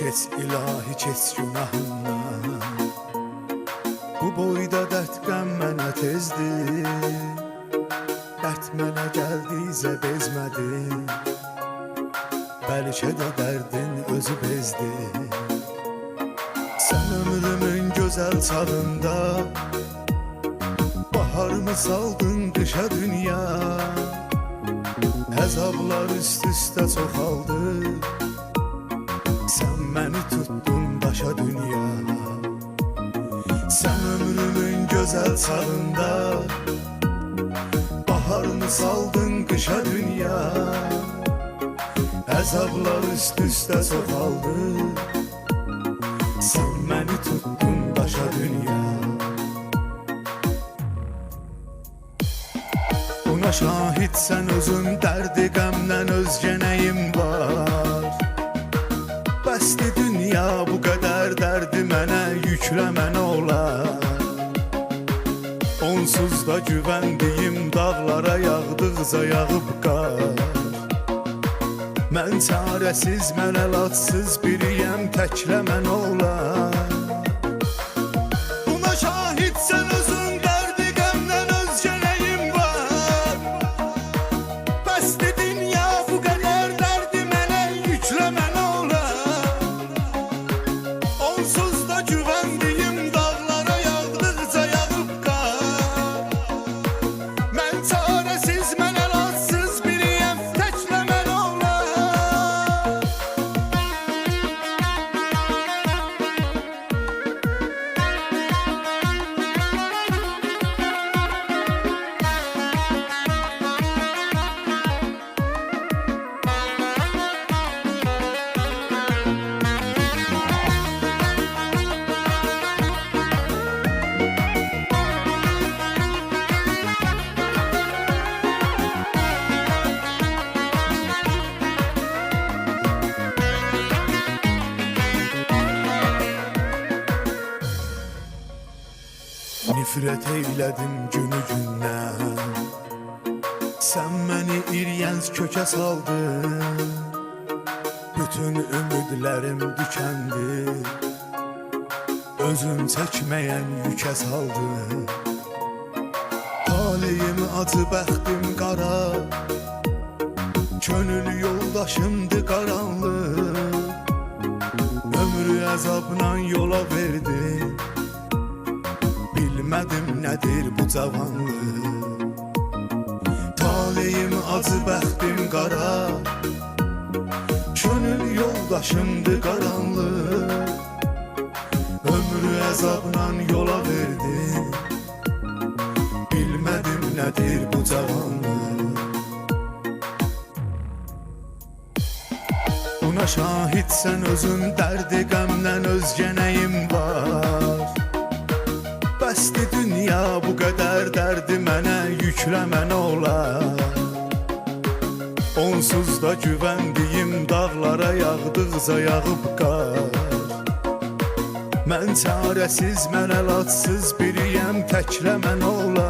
Keç ilahi keç günahından. Bu boyda dert qəm mənə tezdir. Dert mənə gəldiysə bezmədi. Bəlkə də dərdin özü bezdi. Sən ömrümün gözəl çağında baharımı saldın qışa dünya. Əzablar üst-üstə çoxaldı. Sən məni tuttun daşa dünya. Sən ömrümün gözəl çağında baharımı saldın qışa dünya. Əzablar üst-üstə çoxaldı. Sən məni tuttun daşa dünya. Buna şahidsən özün, dərdi qəmdən özgə nəyim var? Bəsdi dünya bu qədər dərdi mənə yükləmə nə olar? Onsuz da güvəndiyim dağlara yağdıqca yağıb qar. Mən çarəsiz, mən əlacsız biriyəm, təkləmə nə olar? Buna şahidsən özün, dərdi qəmdən özgə nəyim var? Bəsdi dünya bu qədər dərdi mənə yükləmə nə olar? Onsuz da güvəndiyim dağlara yağdıqca yağıb qar. Mən çarəsiz, mən əlacsız biriyəm, təkləmə nə olar? Nifrət eylədim günü gündən. Sən məni iryənc kökə saldın. Bütün ümidlərim tükəndi. Özün çəkməyən yükə saldın. Taleyim acı, bəxtim qara. Könül yoldaşımdı qaranlıq. Ömrü əzabla yola verdin. Bilmədim nədir bu cavanlıq. Taleyim acı, bəxtim qara. Könül yoldaşımdı qaranlıq. Ömrü əzabla yola verdin. Bilmədim nədir bu cavanlıq. Buna şahidsən özün, dərdi qəmdən özgə nəyim var? Bəsdi dünya bu qədər dərdi mənə yükləmə nə olar? Onsuz da güvəndiyim dağlara yağdıqca yağıb qar. Mən çarəsiz, mən əlacsız biriyəm, təkləmə nə olar?